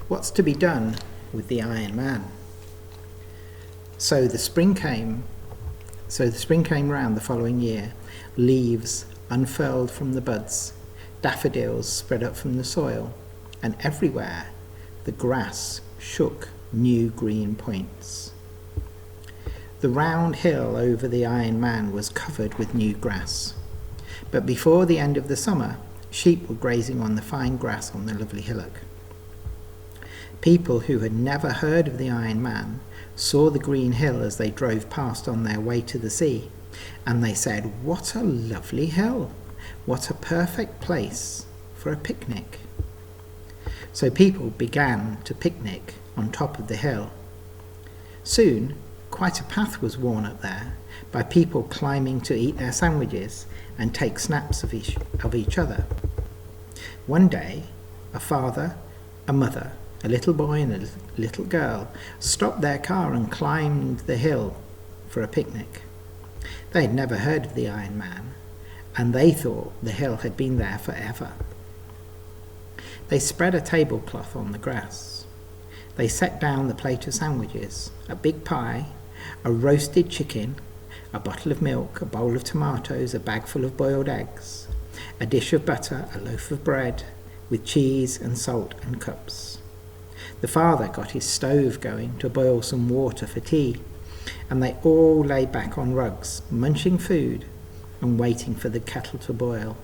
What's to be done with the Iron Man? So the spring came round the following year. Leaves unfurled from the buds, daffodils spread up from the soil, and everywhere the grass shook new green points. The round hill over the Iron Man was covered with new grass. But before the end of the summer, sheep were grazing on the fine grass on the lovely hillock. People who had never heard of the Iron Man saw the green hill as they drove past on their way to the sea, and they said, "What a lovely hill! What a perfect place for a picnic." So people began to picnic on top of the hill. Soon, quite a path was worn up there by people climbing to eat their sandwiches and take snaps of each other. One day, a father, a mother, a little boy and a little girl stopped their car and climbed the hill for a picnic. They had never heard of the Iron Man, and they thought the hill had been there forever. They spread a tablecloth on the grass. They set down the plate of sandwiches, a big pie, a roasted chicken, a bottle of milk, a bowl of tomatoes, a bag full of boiled eggs, a dish of butter, a loaf of bread, with cheese and salt and cups. The father got his stove going to boil some water for tea, and they all lay back on rugs, munching food and waiting for the kettle to boil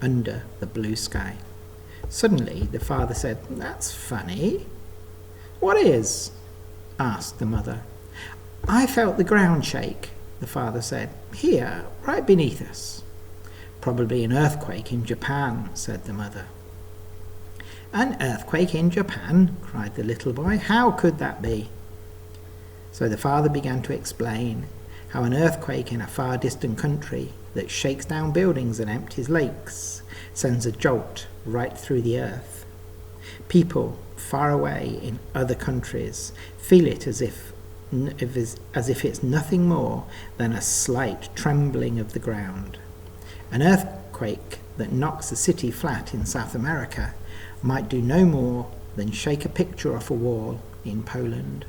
under the blue sky. Suddenly the father said, "That's funny." "What is?" asked the mother. "I felt the ground shake," the father said, "here, right beneath us." "Probably an earthquake in Japan," said the mother. "An earthquake in Japan?" cried the little boy. "How could that be?" So the father began to explain how an earthquake in a far distant country that shakes down buildings and empties lakes sends a jolt right through the earth. People far away in other countries feel it as if it's nothing more than a slight trembling of the ground. An earthquake that knocks a city flat in South America might do no more than shake a picture off a wall in Poland.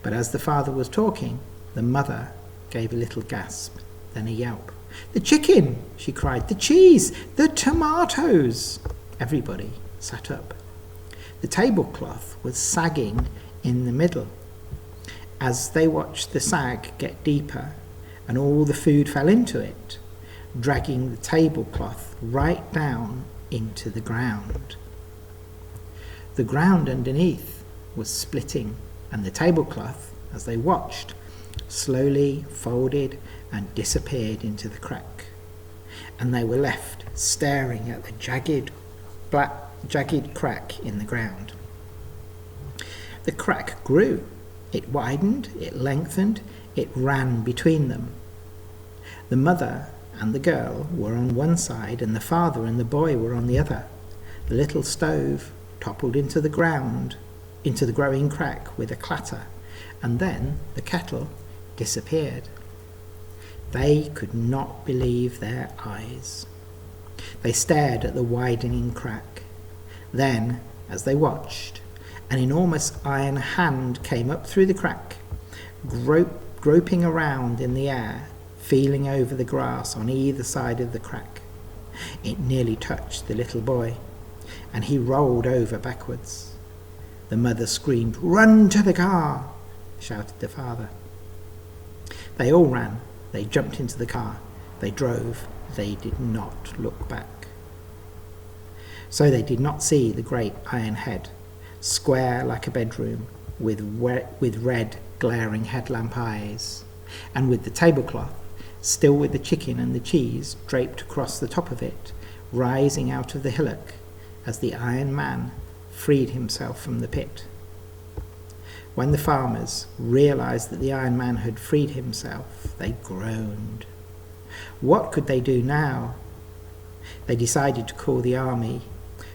But as the father was talking, the mother gave a little gasp, then a yelp. "The chicken!" she cried. "The cheese! The tomatoes!" Everybody sat up. The tablecloth was sagging in the middle. As they watched the sag get deeper and all the food fell into it, dragging the tablecloth right down into the ground. The ground underneath was splitting, and the tablecloth, as they watched, slowly folded and disappeared into the crack, and they were left staring at the jagged crack in the ground. The crack grew. It widened, it lengthened, it ran between them. The mother and the girl were on one side, and the father and the boy were on the other. The little stove toppled into the ground, into the growing crack with a clatter, and then the kettle disappeared. They could not believe their eyes. They stared at the widening crack. Then, as they watched, an enormous iron hand came up through the crack, groping around in the air, feeling over the grass on either side of the crack. It nearly touched the little boy, and he rolled over backwards. The mother screamed, "Run to the car!" shouted the father. They all ran. They jumped into the car. They drove. They did not look back. So they did not see the great iron head, square like a bedroom, with red glaring headlamp eyes, and with the tablecloth, still with the chicken and the cheese draped across the top of it, rising out of the hillock as the Iron Man freed himself from the pit. When the farmers realized that the Iron Man had freed himself, they groaned. What could they do now? They decided to call the army,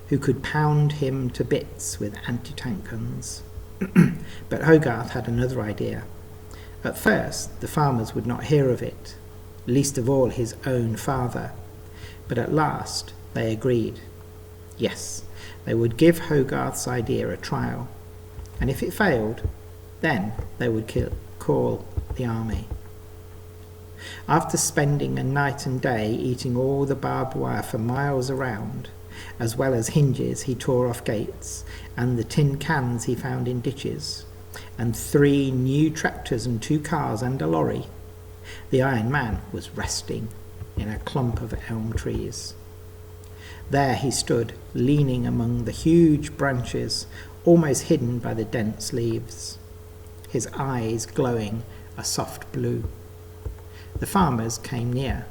who could pound him to bits with anti-tank guns. But Hogarth had another idea. At first, the farmers would not hear of it, least of all his own father. But at last, they agreed. Yes, They would give Hogarth's idea a trial, and if it failed, then they would call the army. After spending a night and day eating all the barbed wire for miles around, as well as hinges he tore off gates, and the tin cans he found in ditches, and 3 new tractors and 2 cars and a lorry, the Iron Man was resting in a clump of elm trees. There he stood, leaning among the huge branches, almost hidden by the dense leaves, his eyes glowing a soft blue. The farmers came near,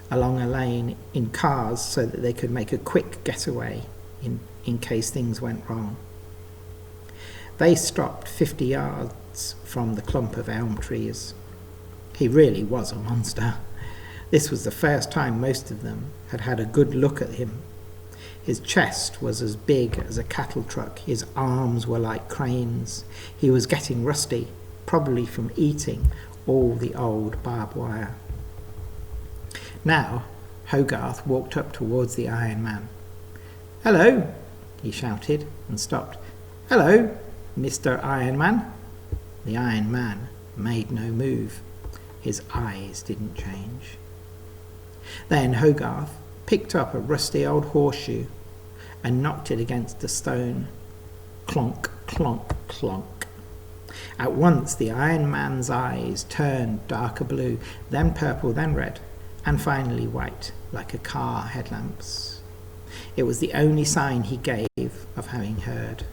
along a lane in cars so that they could make a quick getaway in case things went wrong. They stopped 50 yards from the clump of elm trees. He really was a monster. This was the first time most of them had had a good look at him. His chest was as big as a cattle truck. His arms were like cranes. He was getting rusty, probably from eating all the old barbed wire. Now, Hogarth walked up towards the Iron Man. "Hello," he shouted, and stopped. "Hello, Mr. Iron Man." The Iron Man made no move. His eyes didn't change. Then Hogarth picked up a rusty old horseshoe and knocked it against a stone. Clonk, clonk, clonk. At once the Iron Man's eyes turned darker blue, then purple, then red, and finally white, like a car headlamps. It was the only sign he gave of having heard.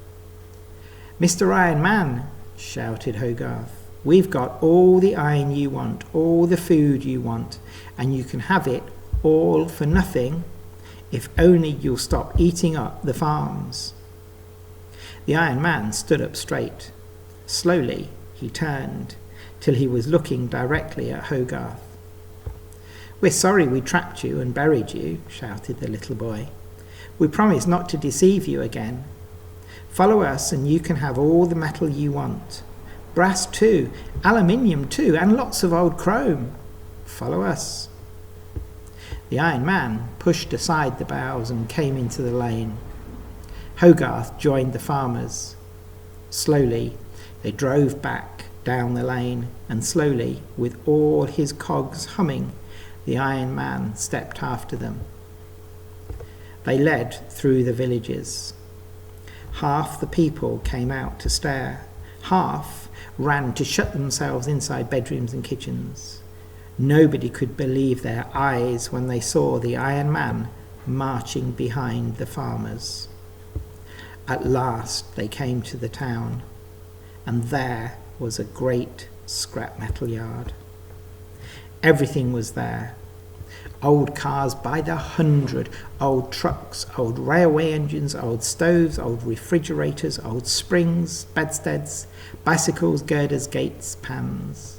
"Mr. Iron Man," shouted Hogarth, "we've got all the iron you want, all the food you want, and you can have it all for nothing if only you'll stop eating up the farms." The Iron Man stood up straight. Slowly he turned till he was looking directly at Hogarth. "We're sorry we trapped you and buried you," shouted the little boy. "We promise not to deceive you again. Follow us and you can have all the metal you want. Brass too, aluminium too, and lots of old chrome. Follow us." The Iron Man pushed aside the boughs and came into the lane. Hogarth joined the farmers. Slowly they drove back down the lane, and slowly, with all his cogs humming, the Iron Man stepped after them. They led through the villages. Half the people came out to stare. Half ran to shut themselves inside bedrooms and kitchens. Nobody could believe their eyes when they saw the Iron Man marching behind the farmers. At last they came to the town, and there was a great scrap metal yard. Everything was there. Old cars by the 100, old trucks, old railway engines, old stoves, old refrigerators, old springs, bedsteads, bicycles, girders, gates, pans.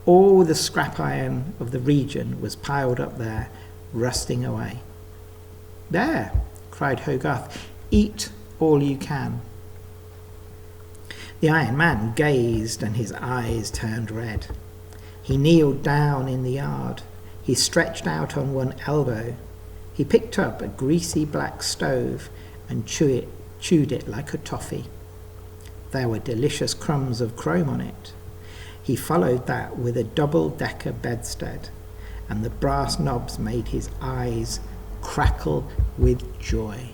All the scrap iron of the region was piled up there, rusting away. "There," cried Hogarth, "eat all you can." The Iron Man gazed and his eyes turned red. He kneeled down in the yard. He stretched out on one elbow. He picked up a greasy black stove and chewed it like a toffee. There were delicious crumbs of chrome on it. He followed that with a double-decker bedstead, and the brass knobs made his eyes crackle with joy.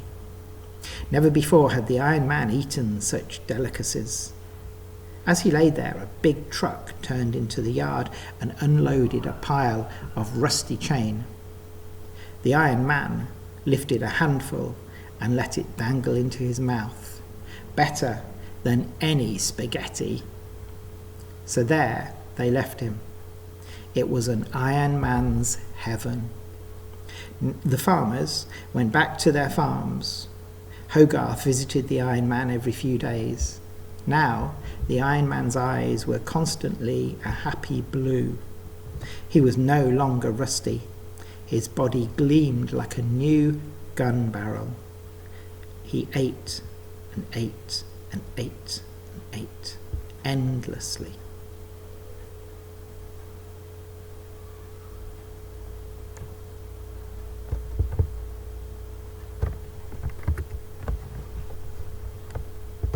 Never before had the Iron Man eaten such delicacies. As he lay there, a big truck turned into the yard and unloaded a pile of rusty chain. The Iron Man lifted a handful and let it dangle into his mouth, better than any spaghetti. So there they left him. It was an Iron Man's heaven. The farmers went back to their farms. Hogarth visited the Iron Man every few days. Now the Iron Man's eyes were constantly a happy blue. He was no longer rusty. His body gleamed like a new gun barrel. He ate and ate and ate and ate endlessly.